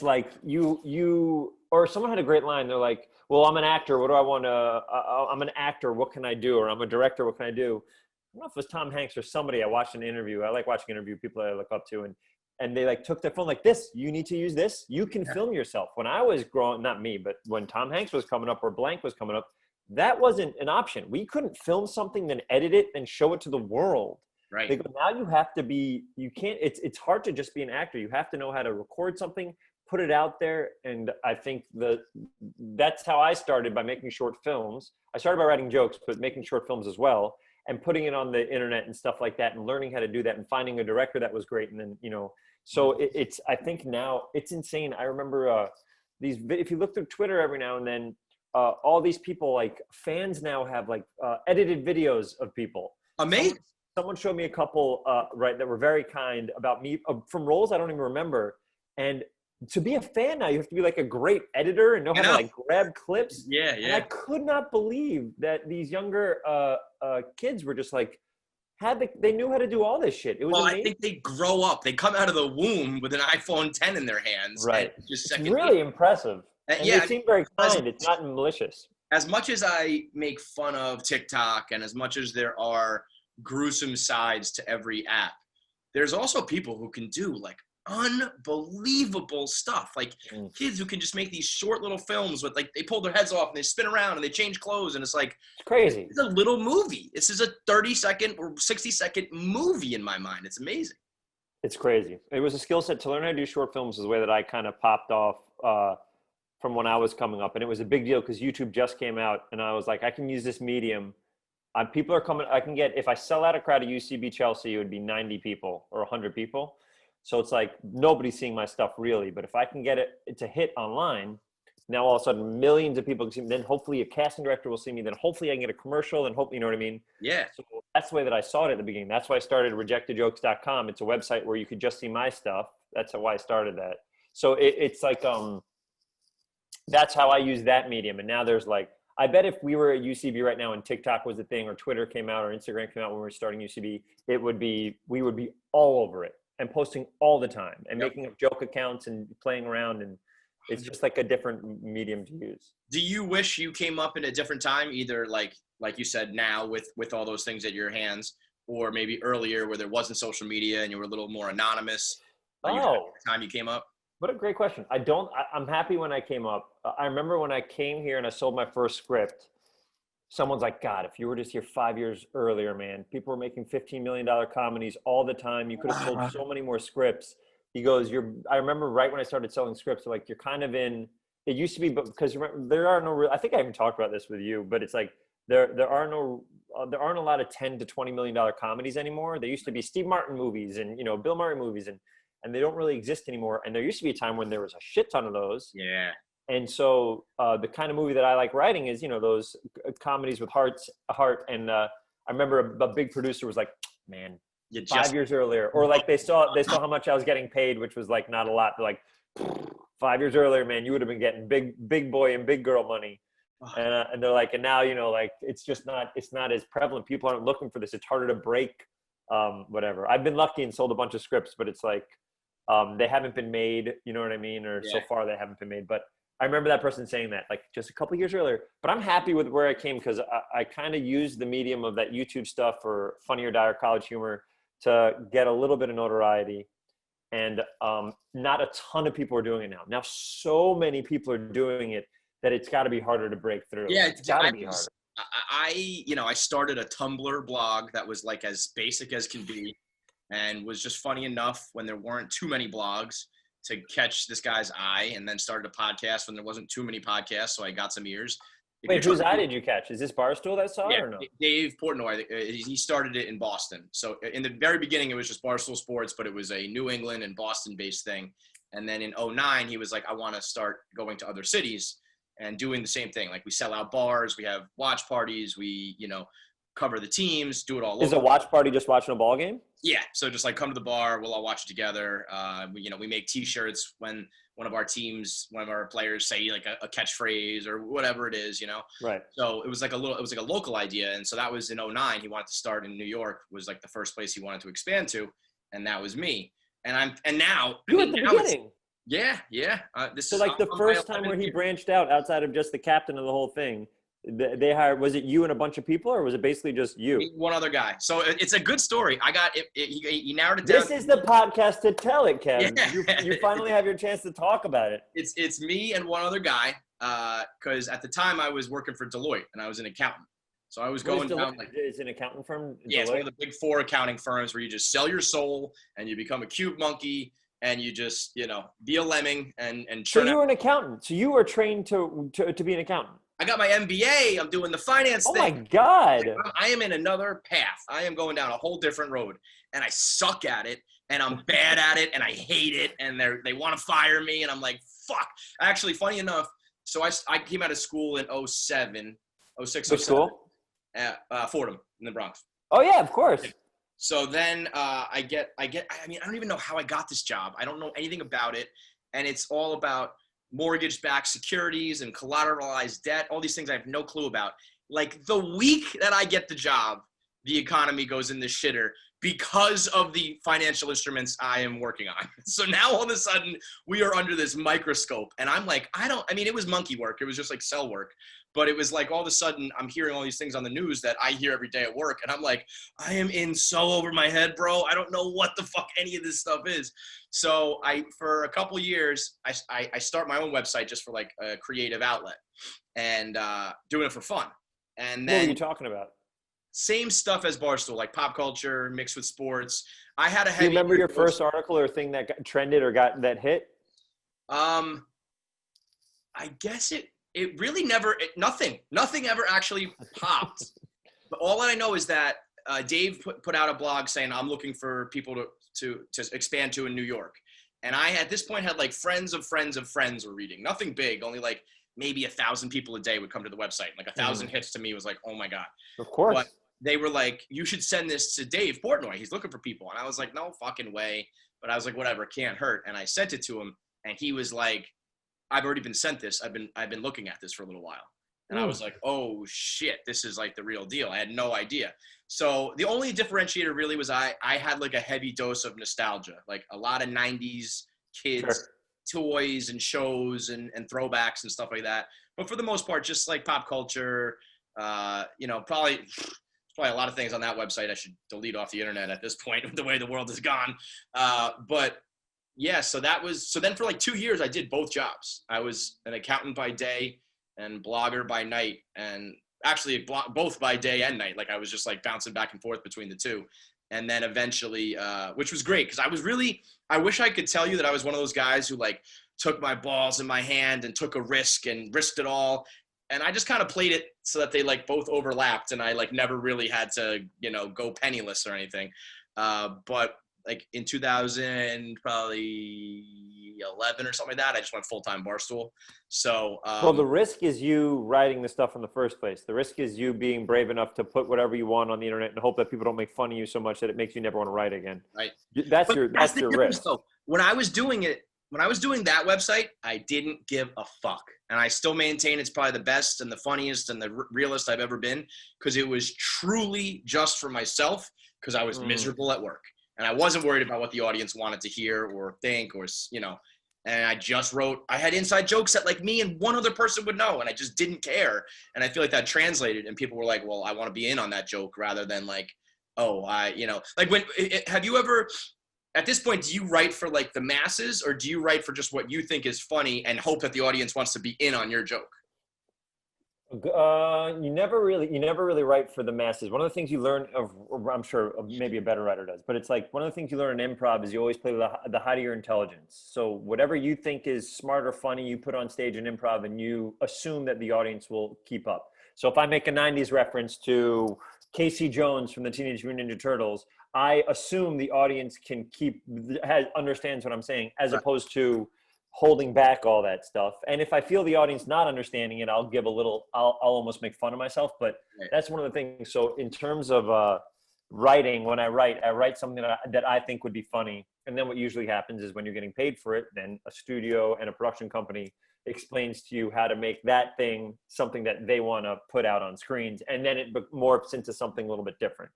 like or someone had a great line. They're like, well, I'm an actor. What do I want to, I'm an actor. What can I do? Or I'm a director. What can I do? I don't know if it was Tom Hanks or somebody. I watched an interview. I like watching interview people I look up to, and they like took their phone like this. You need to use this. You can film yourself. When I was growing, not me, but when Tom Hanks was coming up or blank was coming up, that wasn't an option. We couldn't film something, then edit it, and show it to the world. Right. They go, now you have to be, you can't, it's hard to just be an actor. You have to know how to record something, put it out there. And I think that's how I started, by making short films. I started by writing jokes, but making short films as well, and putting it on the internet and stuff like that, and learning how to do that, and finding a director that was great. And then, so it's, I think now it's insane. I remember if you look through Twitter every now and then, all these people, like fans now have like edited videos of people. Amazing. Someone showed me a couple, right, that were very kind about me from roles I don't even remember. And to be a fan now, you have to be like a great editor and know how to like grab clips. Yeah. And I could not believe that these younger kids were just like, they knew how to do all this shit. It was amazing. I think they grow up. They come out of the womb with an iPhone 10 in their hands. Right. It's really impressive. And they seem very kind. It's not malicious. As much as I make fun of TikTok, and as much as there are gruesome sides to every app, there's also people who can do like unbelievable stuff, like kids who can just make these short little films with, like, they pull their heads off and they spin around and they change clothes, and it's like, it's crazy. It's a little movie. This is a 30-second or 60-second movie in my mind. It's amazing. It's crazy. It was a skill set to learn how to do short films. Is the way that I kind of popped off from when I was coming up, and it was a big deal because YouTube just came out, and I was like, I can use this medium. People are coming. I can get, if I sell out a crowd of UCB Chelsea, it would be 90 people or 100 people. So it's like nobody's seeing my stuff really. But if I can get it to hit online, now all of a sudden millions of people can see me. Then hopefully a casting director will see me. Then hopefully I can get a commercial. And hopefully, you know what I mean? Yeah. So that's the way that I saw it at the beginning. That's why I started rejectedjokes.com. It's a website where you could just see my stuff. That's why I started that. So it's like that's how I use that medium. And now there's like, I bet if we were at UCB right now and TikTok was a thing, or Twitter came out, or Instagram came out when we were starting UCB, we would be all over it and posting all the time and making up joke accounts and playing around. And it's just like a different medium to use. Do you wish you came up in a different time, either like you said now with all those things at your hands, or maybe earlier where there wasn't social media and you were a little more anonymous? At the time you came up? What a great question. I'm happy when I came up. I remember when I came here and I sold my first script, someone's like, God, if you were just here 5 years earlier, man, people were making $15 million comedies all the time. You could have sold so many more scripts. He goes, I remember right when I started selling scripts, like you're kind of in, it used to be, because there are no real, I think I even talked about this with you, but it's like, there aren't a lot of $10 to $20 million comedies anymore. There used to be Steve Martin movies and, Bill Murray movies, and they don't really exist anymore. And there used to be a time when there was a shit ton of those. Yeah. And so the kind of movie that I like writing is, those comedies with heart. And I remember a big producer was like, man, 5 years earlier, or like they saw how much I was getting paid, which was like not a lot. They're like, 5 years earlier, man, you would have been getting big boy and big girl money. And they're like, and now, like, it's not as prevalent. People aren't looking for this. It's harder to break, whatever. I've been lucky and sold a bunch of scripts, but it's like, they haven't been made, you know what I mean? Or so far they haven't been made. But I remember that person saying that like just a couple years earlier. But I'm happy with where I came, because I kind of used the medium of that YouTube stuff for Funny or Die or College Humor to get a little bit of notoriety. And not a ton of people are doing it now. Now so many people are doing it that it's got to be harder to break through. Yeah, it's got to be harder. I started a Tumblr blog that was like as basic as can be, and was just funny enough when there weren't too many blogs to catch this guy's eye, and then started a podcast when there wasn't too many podcasts, so I got some ears. Wait, whose eye did you catch? Is this Barstool that saw it or no? Dave Portnoy. He started it in Boston. So in the very beginning, it was just Barstool Sports, but it was a New England and Boston-based thing. And then in 2009, he was like, I want to start going to other cities and doing the same thing. Like, we sell out bars, we have watch parties, we, cover the teams, do it all over. Is a watch party just watching a ball game? Yeah. So just like come to the bar, we'll all watch it together. We make T-shirts when one of our players say like a catchphrase or whatever it is, Right. So it was like a local idea. And so that was in 2009. He wanted to start in New York, was like the first place he wanted to expand to. And that was me. And now you at the beginning. Yeah. So like the first time where he branched out outside of just the captain of the whole thing, they hired, was it you and a bunch of people, or was it basically just you? One other guy. So it's a good story. I got it. He narrowed it down. This is the podcast to tell it, Kevin. Yeah. You finally have your chance to talk about it. It's me and one other guy. Because at the time I was working for Deloitte and I was an accountant. So I was going down like, is an accountant firm? Yeah, Deloitte? It's one of the big 4 accounting firms where you just sell your soul and you become a cube monkey and you just, be a lemming and so you were an accountant. So you were trained to be an accountant. I got my MBA. I'm doing the finance thing. Oh my God. I am in another path. I am going down a whole different road and I suck at it and I'm bad at it and I hate it and they want to fire me and I'm like, fuck. Actually, funny enough, so I came out of school in 06, 07. School? At Fordham in the Bronx. Oh yeah, of course. So then I don't even know how I got this job. I don't know anything about it. And it's all about mortgage-backed securities and collateralized debt, all these things I have no clue about. Like the week that I get the job, the economy goes in the shitter because of the financial instruments I am working on. So now all of a sudden we are under this microscope and I'm like, it was monkey work. It was just like cell work. But it was like all of a sudden I'm hearing all these things on the news that I hear every day at work. And I'm like, I am in so over my head, bro. I don't know what the fuck any of this stuff is. So for a couple years, I start my own website just for like a creative outlet and doing it for fun. And then what were you talking about? Same stuff as Barstool, like pop culture mixed with sports. I had a heavy. Do you remember your first article or thing that got trended or got that hit? I guess it really never, nothing ever actually popped. But all that I know is that Dave put out a blog saying, I'm looking for people to expand to in New York. And I, at this point, had like friends of friends of friends were reading. Nothing big, only like maybe 1,000 people a day would come to the website. Like 1,000 hits to me was like, oh my God. Of course. But they were like, you should send this to Dave Portnoy. He's looking for people. And I was like, no fucking way. But I was like, whatever, can't hurt. And I sent it to him. And he was like, I've already been sent this. I've been looking at this for a little while. And I was like, oh shit, this is like the real deal. I had no idea. So the only differentiator really was I had like a heavy dose of nostalgia, like a lot of 90s kids toys and shows and throwbacks and stuff like that. But for the most part, just like pop culture, probably a lot of things on that website I should delete off the internet at this point with the way the world has gone. But yeah, so then for like 2 years, I did both jobs. I was an accountant by day and blogger by night, and actually both by day and night. Like I was just like bouncing back and forth between the two. And then eventually, which was great, because I wish I could tell you that I was one of those guys who like took my balls in my hand and took a risk and risked it all. And I just kind of played it so that they like both overlapped and I like never really had to, go penniless or anything. But like in 2000, probably 11 or something like that, I just went full-time Barstool. So well, the risk is you writing the stuff in the first place. The risk is you being brave enough to put whatever you want on the internet and hope that people don't make fun of you so much that it makes you never want to write again. Right. That's your risk. Though. When I was doing that website, I didn't give a fuck. And I still maintain it's probably the best and the funniest and the realest I've ever been, because it was truly just for myself, because I was miserable at work. And I wasn't worried about what the audience wanted to hear or think or, and I just I had inside jokes that like me and one other person would know. And I just didn't care. And I feel like that translated and people were like, well, I want to be in on that joke rather than like, oh, have you ever, at this point, do you write for like the masses or do you write for just what you think is funny and hope that the audience wants to be in on your joke? You never really write for the masses. One of the things you learn I'm sure maybe a better writer does, but it's like one of the things you learn in improv is you always play the height of your intelligence. So whatever you think is smart or funny, you put on stage in improv and you assume that the audience will keep up. So if I make a 90s reference to Casey Jones from the Teenage Mutant Ninja Turtles, I assume the audience understands what I'm saying, as opposed to holding back all that stuff. And if I feel the audience not understanding it, I'll almost make fun of myself. But that's one of the things. So in terms of writing, when I write something that I think would be funny. And then what usually happens is when you're getting paid for it, then a studio and a production company explains to you how to make that thing something that they want to put out on screens. And then it morphs into something a little bit different.